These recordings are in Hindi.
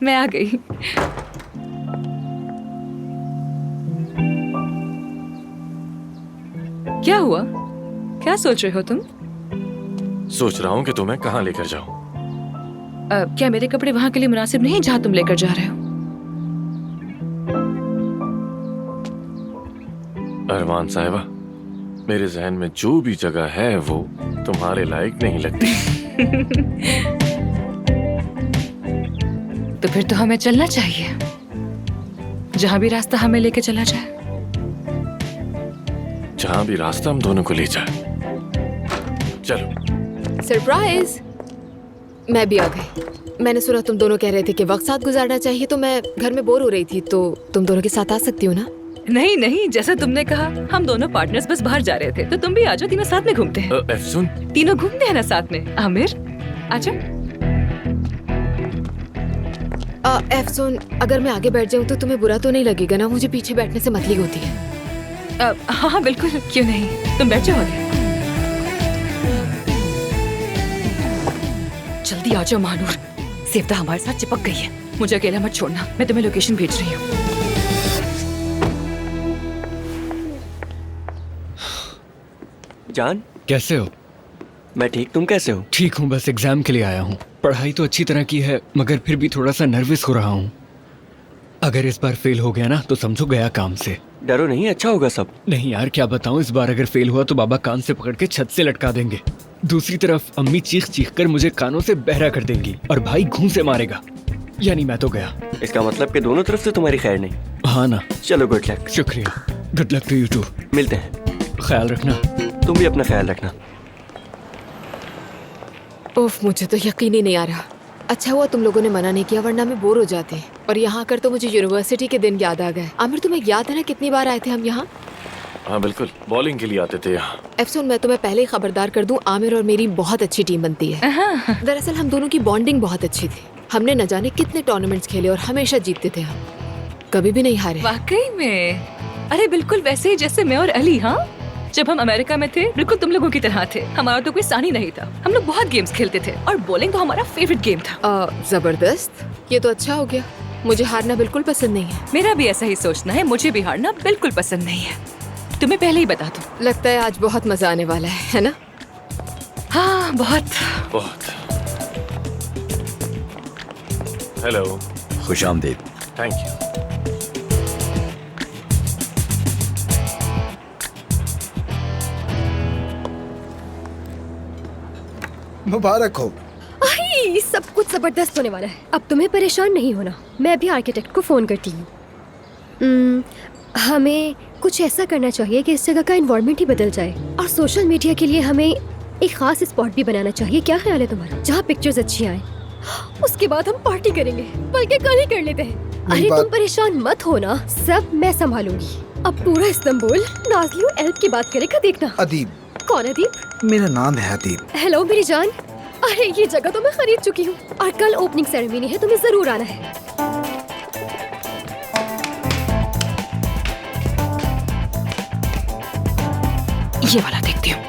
मैं आ गई। क्या हुआ? क्या सोच रहे हो तुम? सोच रहा हूँ कि तुम्हें कहाँ लेकर जाऊँ। क्या मेरे कपड़े वहां के लिए मुनासिब नहीं जहाँ तुम लेकर जा रहे हो? अरमान साहिबा, मेरे जहन में जो भी जगह है वो तुम्हारे लायक नहीं लगती। तो फिर तो हमें चलना चाहिए, जहाँ भी रास्ता हमें लेके चला जाए। जहाँ भी रास्ता हम दोनों को ले जाए। चलो। सरप्राइज! मैं भी आ गई। मैंने सुना तुम दोनों कह रहे थे कि वक्त साथ गुजारना चाहिए, तो मैं घर में बोर हो रही थी, तो तुम दोनों के साथ आ सकती हो ना? नहीं नहीं, जैसा तुमने कहा, हम दोनों पार्टनर्स बस बाहर जा रहे थे, तो तुम भी आ जाओ, तीनों साथ में घूमते हैं। एफसून, तीनों घूमते हैं ना साथ में। आमिर आजा। एफसून, अगर मैं आगे बैठ जाऊं तो तुम्हें बुरा तो नहीं लगेगा ना? मुझे पीछे बैठने से मतली होती है। हाँ हाँ बिल्कुल, क्यों नहीं, तुम बैठ जाओ आगे। जल्दी आ जाओ महानूर, सेवता हमारे साथ चिपक गई है। मुझे अकेला मत छोड़ना, मैं तुम्हें लोकेशन भेज रही हूँ। जान, कैसे हो? मैं ठीक, तुम कैसे हो? ठीक हूँ, बस एग्जाम के लिए आया हूँ। पढ़ाई तो अच्छी तरह की है, मगर फिर भी थोड़ा सा नर्वस हो रहा हूँ। अगर इस बार फेल हो गया ना तो समझो गया काम से। डरो नहीं, अच्छा होगा सब। नहीं यार, क्या बताऊँ, इस बार अगर फेल हुआ तो बाबा कान से पकड़ के छत से लटका देंगे। दूसरी तरफ अम्मी चीख चीख कर मुझे कानों से बहरा कर देंगी और भाई घूं से मारेगा। यानी मैं तो गया। इसका मतलब कि दोनों तरफ से तुम्हारी खैर नहीं। हाँ ना। चलो, गुड लक। शुक्रिया, good luck to you too. मिलते हैं। ख्याल रखना। तुम भी अपना ख्याल रखना। उफ, मुझे तो यकीन ही नहीं आ रहा। अच्छा हुआ तुम लोगों ने मना नहीं किया, वरना मैं बोर हो जाते। और यहाँ आकर तो मुझे यूनिवर्सिटी के दिन याद आ गए। आमिर, तुम्हें याद है ना कितनी बार आए थे हम यहाँ? हाँ बिल्कुल, बॉलिंग के लिए आते थे यहाँ। एफसून, मैं तुम्हें पहले ही खबरदार कर दूं, आमिर और मेरी बहुत अच्छी टीम बनती है। दरअसल हम दोनों की बॉन्डिंग बहुत अच्छी थी। हमने न जाने कितने टूर्नामेंट्स खेले और हमेशा जीतते थे हम, कभी भी नहीं हारे। वाकई में? अरे बिल्कुल वैसे ही जैसे मैं और अली। हाँ, जब हम अमेरिका में थे बिल्कुल तुम लोगों की तरह थे। हमारा तो कोई सानी नहीं था, हम लोग बहुत गेम्स खेलते थे और बॉलिंग तो हमारा फेवरेट गेम था। जबरदस्त, ये तो अच्छा हो गया। मुझे हारना बिल्कुल पसंद नहीं है। मेरा भी ऐसा ही सोचना है, मुझे भी हारना बिल्कुल पसंद नहीं है। तुम्हें पहले ही बता दूं। लगता है आज बहुत मजा आने वाला है ना? हाँ, बहुत बहुत। हेलो। खुशामदीद। Thank you. मुबारक हो। आई, सब कुछ जबरदस्त होने वाला है। अब तुम्हें परेशान नहीं होना, मैं भी आर्किटेक्ट को फोन करती हूँ। हमें कुछ ऐसा करना चाहिए कि इस जगह का एनवायरनमेंट ही बदल जाए, और सोशल मीडिया के लिए हमें एक खास स्पॉट भी बनाना चाहिए। क्या ख्याल है तुम्हारा? जहाँ पिक्चर्स अच्छी आए, उसके बाद हम पार्टी करेंगे, बल्कि कल ही कर लेते हैं। अरे तुम परेशान मत होना, सब मैं संभालूंगी। अब पूरा इस्तांबुल नाज़ियों एल्ब की बात करेगा, देखना। अदीब। कौन अदीब? मेरा नाम है अदीब। हेलो मेरी जान। अरे ये जगह तो मैं खरीद चुकी हूँ, और कल ओपनिंग सेरेमनी है, तुम्हें जरूर आना है। ये वाला देखती हूँ।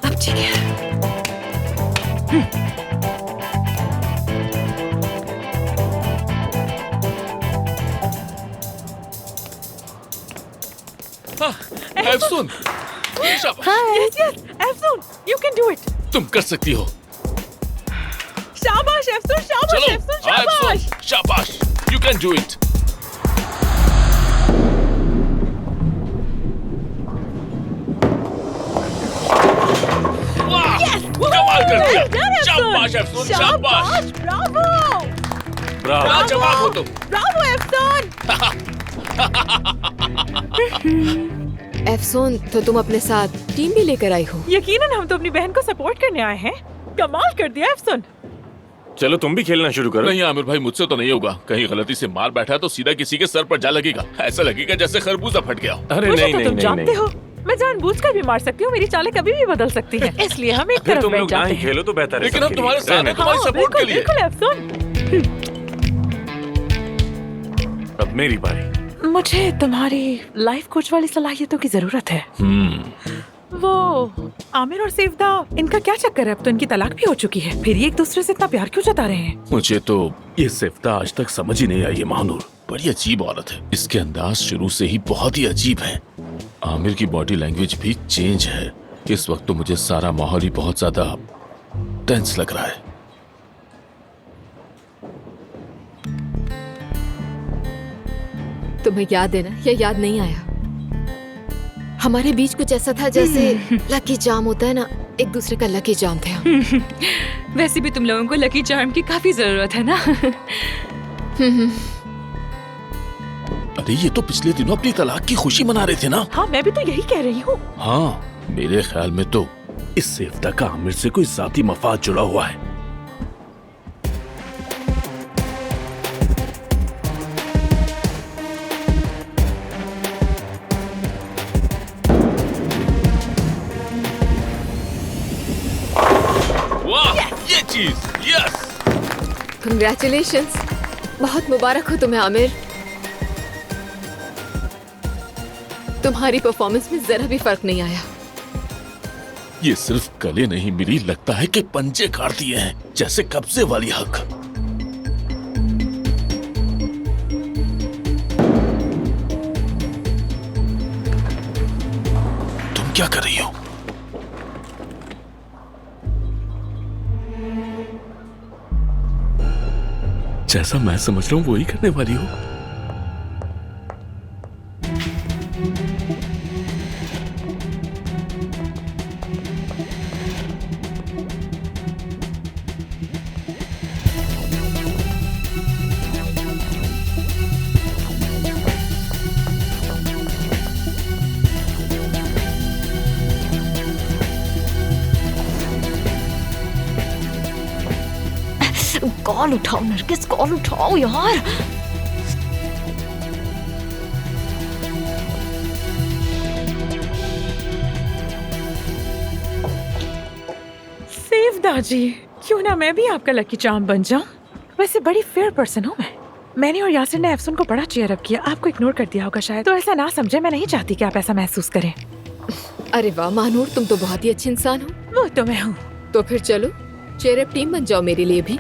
अब ठीक है। एफसून, Yes, yes, Efsun, you can do it. तुम कर सकती हो। शाबाश एफसून, शाबाश चलो, एफसून, हाँ, शाबाश। एफसून, शाबाश, you can do it. वाह, कमाल कर दिया। शाबाश एफसून, शाबाश। Bravo, Bravo. लाजवाब हो तुम। ब्रावो एफसून। एफसून, तो तुम अपने साथ टीम भी लेकर आई हो? यकीनन हम तो अपनी बहन को सपोर्ट करने आए हैं। कमाल कर दिया एफसून। चलो तुम भी खेलना शुरू करो। नहीं आमिर भाई, मुझसे तो नहीं होगा। कहीं गलती से मार बैठा तो सीधा किसी के सर पर जा लगेगा। ऐसा लगेगा जैसे खरबूजा फट गया। अरे मुझे नहीं तो नहीं तुम नहीं जानते नहीं। हो, मैं जानबूझकर भी मार सकती हूँ, मेरी चालें कभी भी बदल सकती हैं, इसलिए हम एक फिर तरफ तुम बैठ लोग ना जाते ही हैं। खेलो तो बेहतर है। लेकिन हम सबके तुम्हारे लिए। साथ हैं, तुम्हारी हाँ, सपोर्ट के बिल्कुल लिए। बिल्कुल अफसन। अब मेरी बारी। मुझे तुम्हारी लाइफ कोच वाली सलाहियतों की जरूरत है। वो आमिर और सेवदा, इनका क्या चक्कर है? अब तो इनकी तलाक भी हो चुकी है, फिर ये एक दूसरे से इतना प्यार क्यों जता रहे हैं? मुझे तो ये सिफ्ता आज तक समझ ही नहीं आई है महानूर। बड़ी अजीब औरत है, इसके अंदाज शुरू से ही बहुत ही अजीब है। आमिर की बॉडी लैंग्वेज भी चेंज है। इस वक्त तो मुझे सारा माहौल ही बहुत ज्यादा टेंस लग रहा है। तुम्हें याद है ना, या याद नहीं आया? हमारे बीच कुछ ऐसा था जैसे लकी चार्म होता है ना, एक दूसरे का लकी चार्म थे हम। वैसे भी तुम लोगों को लकी चार्म की काफी जरूरत है ना। अरे ये तो पिछले दिनों अपनी तलाक की खुशी मना रहे थे ना। हाँ, मैं भी तो यही कह रही हूँ। हाँ, मेरे ख्याल में तो इस सिफ्ता का आमिर से कोई जाती मफाद जुड़ा हुआ है। वाह, ये चीज, यस। कंग्रेचुलेशंस, बहुत मुबारक हो तुम्हें आमिर। तुम्हारी परफॉर्मेंस में जरा भी फर्क नहीं आया। ये सिर्फ गले नहीं मिली, लगता है कि पंजे काट दिए हैं, जैसे कब्जे वाली हक। तुम क्या कर रही हो? जैसा मैं समझ रहा हूं वही करने वाली हो। कॉल उठाओ नरगिस, कॉल उठाओ यार। सेवदा जी, क्यों ना मैं भी आपका लकी चार्म बन जाऊं? वैसे बड़ी फेयर पर्सन हूँ मैं। मैंने और यासिर ने अफसन को बड़ा चीयर अप किया, आपको इग्नोर कर दिया होगा शायद, तो ऐसा ना समझे, मैं नहीं चाहती कि आप ऐसा महसूस करें। अरे वाह महानूर, तुम तो बहुत ही अच्छे इंसान हो। वो तो मैं हूँ। तो फिर चलो चेयर अप टीम बन जाओ मेरे लिए भी।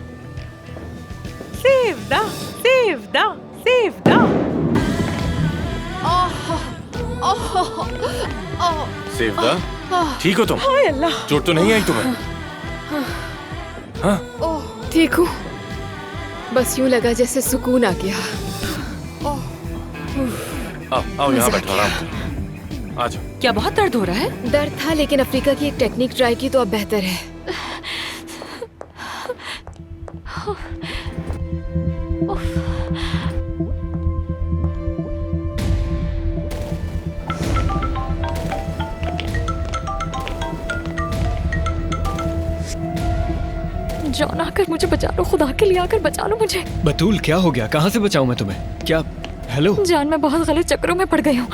सेवदा, सेवदा, सेवदा। सेवदा, ठीक हो तुम? हाय अल्लाह। चोट तो नहीं आई तुम्हें? हाँ? ओह ठीक हूँ, बस यूं लगा जैसे सुकून आ गया। आओ यहाँ बैठो, आराम करो। आ जाओ। क्या बहुत दर्द हो रहा है? दर्द था, लेकिन अफ्रीका की एक टेक्निक ट्राई की तो अब बेहतर है। जॉन आकर मुझे बचा लो, खुदा के लिए आकर बचा लो मुझे। बतूल क्या हो गया? कहाँ से बचाऊं मैं तुम्हें? क्या? हेलो जान, मैं बहुत गलत चक्करों में पड़ गई हूँ।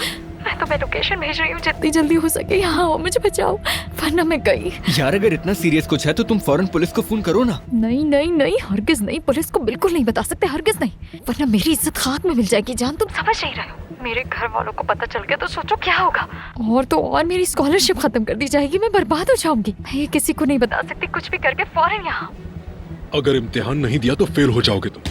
मैं तुम्हें लोकेशन भेज रही हूँ, जितनी जल्दी हो सके यहाँ आओ, मुझे बचाओ, वरना मैं गई। यार, अगर इतना सीरियस कुछ है तो तुम फौरन पुलिस को फोन करो ना। नहीं नहीं नहीं, हरगिज नहीं, पुलिस को बिल्कुल नहीं बता सकते, हरगिज नहीं, वरना मेरी इज्जत खाक में मिल जाएगी। जान, तुम समझ नहीं रहे हो। मेरे घर वालों को पता चल गया तो सोचो क्या होगा। और तो और मेरी स्कॉलरशिप खत्म कर दी जाएगी, मैं बर्बाद हो जाऊंगी। मैं ये किसी को नहीं बता सकती, कुछ भी करके फौरन यहाँ। अगर इम्तिहान नहीं दिया तो फेल हो जाओगे तुम।